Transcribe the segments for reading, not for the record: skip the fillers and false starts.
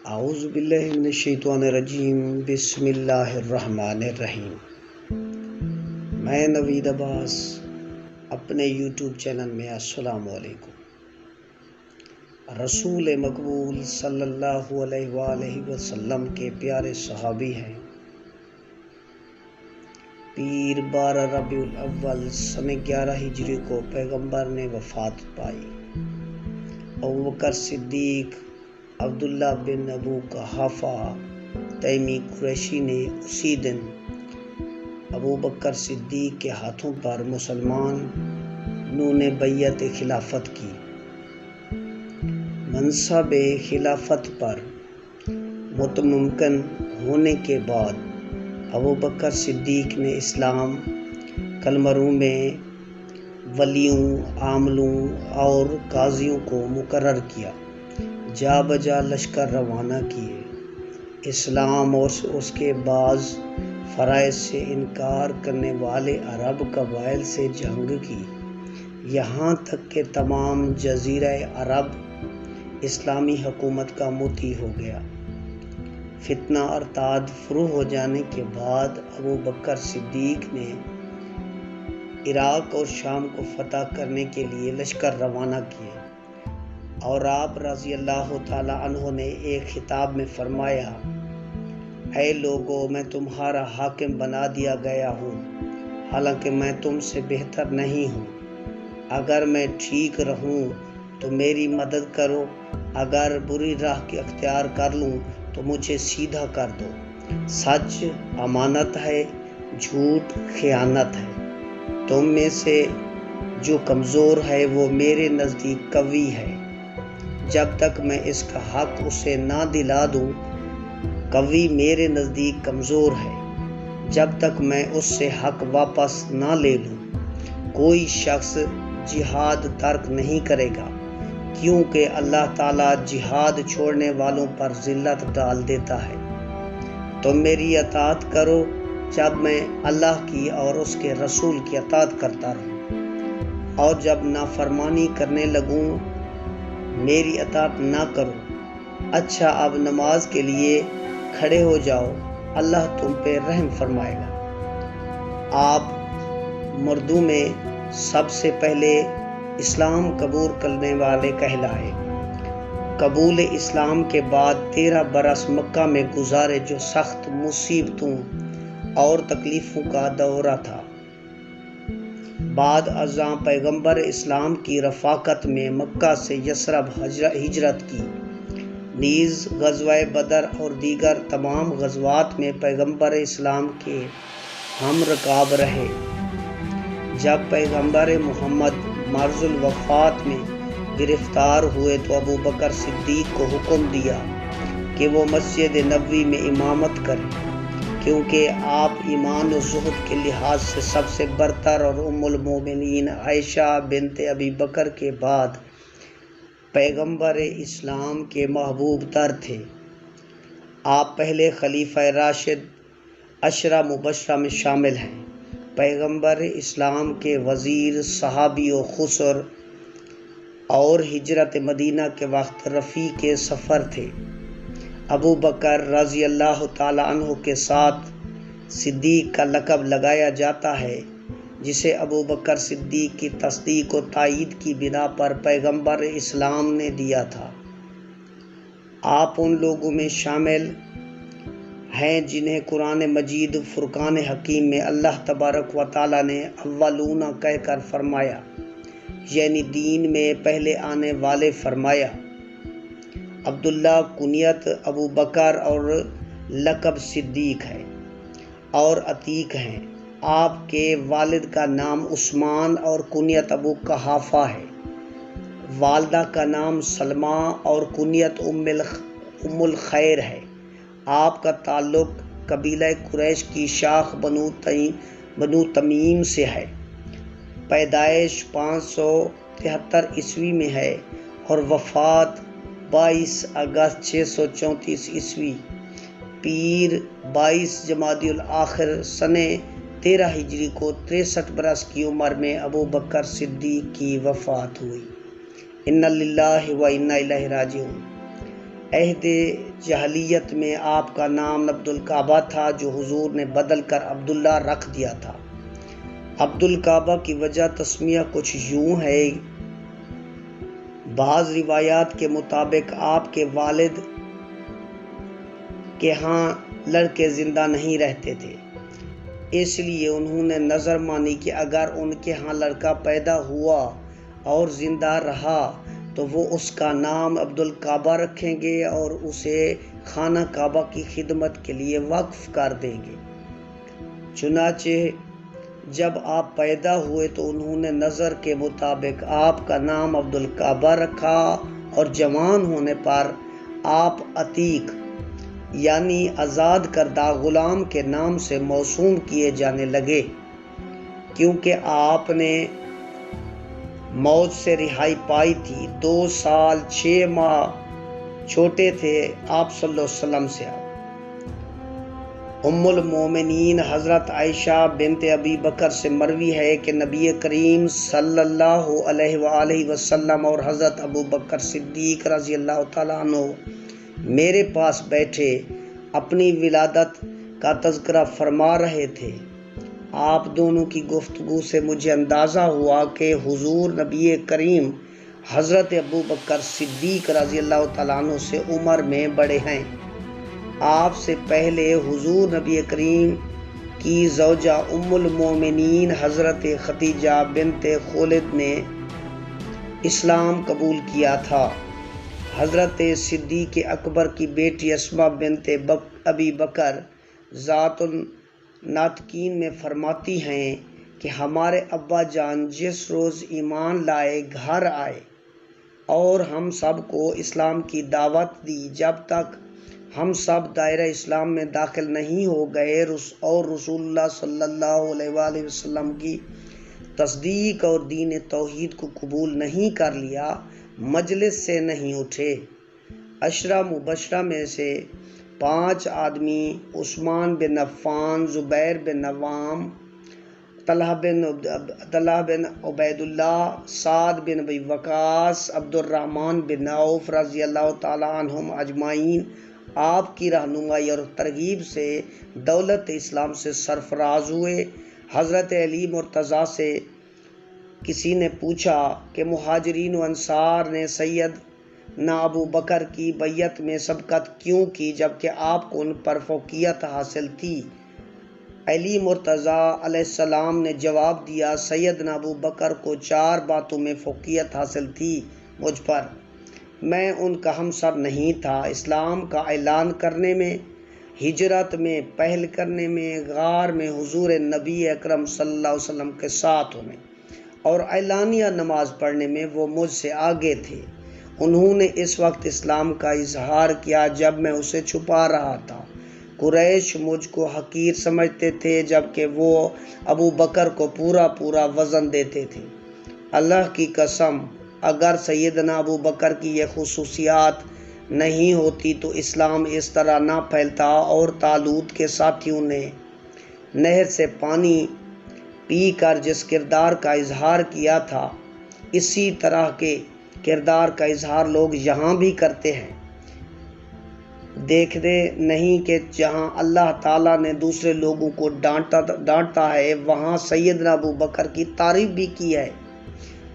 اعوذ باللہ من الشیطان الرجیم بسم اللہ الرحمن الرحیم۔ میں نوید عباس اپنے یوٹیوب چینل میں السلام علیکم۔ رسول مقبول صلی اللہ علیہ وآلہ وسلم کے پیارے صحابی ہیں۔ پیر 12 ربیع الاول سن 11 ہجری کو پیغمبر نے وفات پائی۔ ابوبکر صدیق عبداللہ بن ابو قحافہ تیمی قریشی نے اسی دن ابوبکر صدیق کے ہاتھوں پر مسلمانوں نے بیعت خلافت کی۔ منصب خلافت پر متمکن ہونے کے بعد ابوبکر صدیق نے اسلام قلمروں میں ولیوں، عاملوں اور قاضیوں کو مقرر کیا، جا بجا لشکر روانہ کیے، اسلام اور اس کے بعض فرائض سے انکار کرنے والے عرب قبائل سے جنگ کی، یہاں تک کہ تمام جزیرہ عرب اسلامی حکومت کا مطیع ہو گیا۔ فتنہ ارتاد فروغ ہو جانے کے بعد ابوبکر صدیق نے عراق اور شام کو فتح کرنے کے لیے لشکر روانہ کیے، اور آپ رضی اللہ تعالی عنہ نے ایک خطاب میں فرمایا: اے لوگو، میں تمہارا حاکم بنا دیا گیا ہوں، حالانکہ میں تم سے بہتر نہیں ہوں۔ اگر میں ٹھیک رہوں تو میری مدد کرو، اگر بری راہ کی اختیار کر لوں تو مجھے سیدھا کر دو۔ سچ امانت ہے، جھوٹ خیانت ہے۔ تم میں سے جو کمزور ہے وہ میرے نزدیک قوی ہے۔ جب تک میں اس کا حق اسے نہ دلا دوں، قوی میرے نزدیک کمزور ہے۔ جب تک میں اس سے حق واپس نہ لے لوں، کوئی شخص جہاد ترک نہیں کرے گا، کیونکہ اللہ تعالیٰ جہاد چھوڑنے والوں پر ذلت ڈال دیتا ہے۔ تم میری اطاعت کرو جب میں اللہ کی اور اس کے رسول کی اطاعت کرتا رہوں، اور جب نافرمانی کرنے لگوں میری اطاعت نہ کرو۔ اچھا، اب نماز کے لیے کھڑے ہو جاؤ، اللہ تم پہ رحم فرمائے گا۔ آپ مردوں میں سب سے پہلے اسلام قبول کرنے والے کہلائے۔ قبول اسلام کے بعد 13 برس مکہ میں گزارے، جو سخت مصیبتوں اور تکلیفوں کا دورہ تھا۔ بعد ازاں پیغمبر اسلام کی رفاقت میں مکہ سے یثرب ہجرت کی، نیز غزوہ بدر اور دیگر تمام غزوات میں پیغمبر اسلام کے ہم رکاب رہے۔ جب پیغمبر محمد مرض الوفات میں گرفتار ہوئے تو ابوبکر صدیق کو حکم دیا کہ وہ مسجد نبوی میں امامت کریں، کیونکہ آپ ایمان و زہد کے لحاظ سے سب سے برتر اور ام المومنین عائشہ بنت ابی بکر کے بعد پیغمبر اسلام کے محبوب تر تھے۔ آپ پہلے خلیفہ راشد 10 مبشرہ میں شامل ہیں۔ پیغمبر اسلام کے وزیر، صحابی و خسر اور ہجرت مدینہ کے وقت رفیق سفر تھے۔ ابو بکر رضی اللہ تعالی عنہ کے ساتھ صدیق کا لقب لگایا جاتا ہے، جسے ابو بکر صدیق کی تصدیق و تائید کی بنا پر پیغمبر اسلام نے دیا تھا۔ آپ ان لوگوں میں شامل ہیں جنہیں قرآن مجید فرقان حکیم میں اللہ تبارک و تعالی نے اولون کہہ کر فرمایا، یعنی دین میں پہلے آنے والے فرمایا۔ عبداللہ کنیت ابو بکر اور لقب صدیق ہے اور عتیق ہیں۔ آپ کے والد کا نام عثمان اور کنیت ابو قحافہ ہے۔ والدہ کا نام سلمہ اور کنیت ام الخیر ہے۔ آپ کا تعلق قبیلہ قریش کی شاخ بنو تمیم سے ہے۔ پیدائش 573 عیسوی میں ہے اور وفات 22 اگست 634 عیسوی، پیر 22 جمادی الاخر سن 13 ہجری کو 63 برس کی عمر میں ابوبکر صدیق کی وفات ہوئی۔ انا للہ و انا الیہ راجعون۔ عہد جاہلیت میں آپ کا نام عبدالکعبہ تھا، جو حضور نے بدل کر عبداللہ رکھ دیا تھا۔ عبدالکعبہ کی وجہ تسمیہ کچھ یوں ہے۔ بعض روایات کے مطابق آپ کے والد کے ہاں لڑکے زندہ نہیں رہتے تھے، اس لیے انہوں نے نظر مانی کہ اگر ان کے ہاں لڑکا پیدا ہوا اور زندہ رہا تو وہ اس کا نام عبدالکعبہ رکھیں گے اور اسے خانہ کعبہ کی خدمت کے لیے وقف کر دیں گے۔ چنانچہ جب آپ پیدا ہوئے تو انہوں نے نظر کے مطابق آپ کا نام عبدالکعبہ رکھا، اور جوان ہونے پر آپ عتیق یعنی آزاد کردہ غلام کے نام سے موسوم کیے جانے لگے، کیونکہ آپ نے موت سے رہائی پائی تھی۔ 2 سال 6 ماہ چھوٹے تھے آپ صلی اللہ علیہ وسلم سے۔ ام المومنین حضرت عائشہ بنت ابی بکر سے مروی ہے کہ نبی کریم صلی اللہ علیہ وآلہ وسلم اور حضرت ابو بکر صدیق رضی اللہ تعالیٰ عنہ میرے پاس بیٹھے اپنی ولادت کا تذکرہ فرما رہے تھے۔ آپ دونوں کی گفتگو سے مجھے اندازہ ہوا کہ حضور نبی کریم حضرت ابو بکر صدیق رضی اللہ تعالیٰ عنہ سے عمر میں بڑے ہیں۔ آپ سے پہلے حضور نبی کریم کی زوجہ ام المومنین حضرت خدیجہ بنت خولد نے اسلام قبول کیا تھا۔ حضرت صدیق اکبر کی بیٹی اسماء بنت ابی بکر ذات الناطقین میں فرماتی ہیں کہ ہمارے ابا جان جس روز ایمان لائے گھر آئے اور ہم سب کو اسلام کی دعوت دی، جب تک ہم سب دائرہ اسلام میں داخل نہیں ہو گئے اور رسول اللہ صلی اللہ علیہ وآلہ وسلم کی تصدیق اور دین توحید کو قبول نہیں کر لیا، مجلس سے نہیں اٹھے۔ عشرہ مبشرہ میں سے 5 آدمی عثمان بن عفان، زبیر بن عوام، طلحہ بن عبید اللہ، سعد بن ابی وقاص، عبد الرحمن بن عوف رضی اللہ تعالیٰ عنہم اجمعین آپ کی رہنمائی اور ترغیب سے دولت اسلام سے سرفراز ہوئے۔ حضرت علی مرتضیٰ سے کسی نے پوچھا کہ مہاجرین و انصار نے سیدنا ابو بکر کی بیعت میں سبقت کیوں کی جبکہ آپ کو ان پر فوقیت حاصل تھی؟ علی مرتضیٰ علیہ السلام نے جواب دیا، سیدنا ابو بکر کو 4 باتوں میں فوقیت حاصل تھی، مجھ پر میں ان کا ہمسر نہیں تھا، اسلام کا اعلان کرنے میں، ہجرت میں پہل کرنے میں، غار میں حضور نبی اکرم صلی اللہ علیہ وسلم کے ساتھ ہونے اور اعلانیہ نماز پڑھنے میں وہ مجھ سے آگے تھے۔ انہوں نے اس وقت اسلام کا اظہار کیا جب میں اسے چھپا رہا تھا۔ قریش مجھ کو حقیر سمجھتے تھے جبکہ وہ ابو بکر کو پورا وزن دیتے تھے۔ اللہ کی قسم، اگر سیدنا ابو بکر کی یہ خصوصیات نہیں ہوتی تو اسلام اس طرح نہ پھیلتا، اور طالوت کے ساتھیوں نے نہر سے پانی پی کر جس کردار کا اظہار کیا تھا، اسی طرح کے کردار کا اظہار لوگ یہاں بھی کرتے ہیں۔ دیکھتے نہیں کہ جہاں اللہ تعالیٰ نے دوسرے لوگوں کو ڈانٹتا ہے وہاں سیدنا ابو بکر کی تعریف بھی کی ہے۔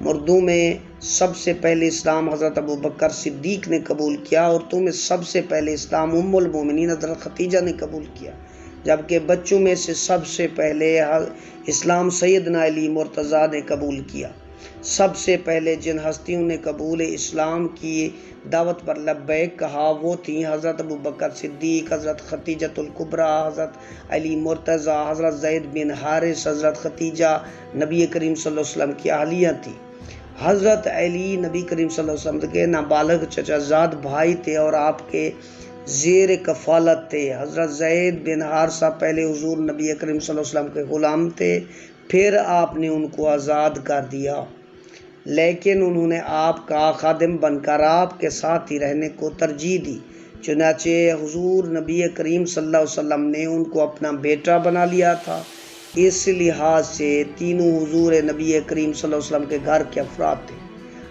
مردوں میں سب سے پہلے اسلام حضرت ابو بکر صدیق نے قبول کیا، اور عورتوں میں سب سے پہلے اسلام ام المومنین حضرت خدیجہ نے قبول کیا، جبکہ بچوں میں سے سب سے پہلے اسلام سیدنا علی مرتضیٰ نے قبول کیا۔ سب سے پہلے جن ہستیوں نے قبول اسلام کی دعوت پر لبیک کہا وہ تھیں حضرت ابو بکر صدیق، حضرت خدیجۃ الکبریٰ، حضرت علی مرتضیٰ، حضرت زید بن حارث۔ حضرت خدیجہ نبی کریم صلی اللہ علیہ وسلم کی اہلیہ تھی۔ حضرت علی نبی کریم صلی اللہ علیہ وسلم کے نابالغ چچا زاد بھائی تھے اور آپ کے زیر کفالت تھے۔ حضرت زید بن حارثہ پہلے حضور نبی کریم صلی اللہ علیہ وسلم کے غلام تھے، پھر آپ نے ان کو آزاد کر دیا، لیکن انہوں نے آپ کا خادم بن کر آپ کے ساتھ ہی رہنے کو ترجیح دی۔ چنانچہ حضور نبی کریم صلی اللہ علیہ وسلم نے ان کو اپنا بیٹا بنا لیا تھا۔ اس لحاظ سے تینوں حضور نبی کریم صلی اللہ علیہ وسلم کے گھر کے افراد تھے۔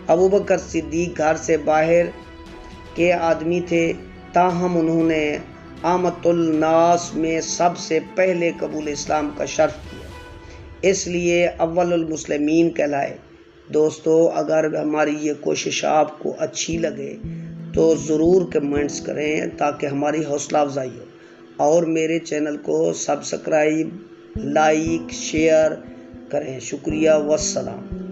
ابو بکر صدیق گھر سے باہر کے آدمی تھے، تاہم انہوں نے عامت الناس میں سب سے پہلے قبول اسلام کا شرف کیا، اس لیے اول المسلمین کہلائے۔ دوستو، اگر ہماری یہ کوشش آپ کو اچھی لگے تو ضرور کمنٹس کریں تاکہ ہماری حوصلہ افزائی ہو، اور میرے چینل کو سبسکرائب، لائک، شیئر کریں۔ شکریہ، والسلام۔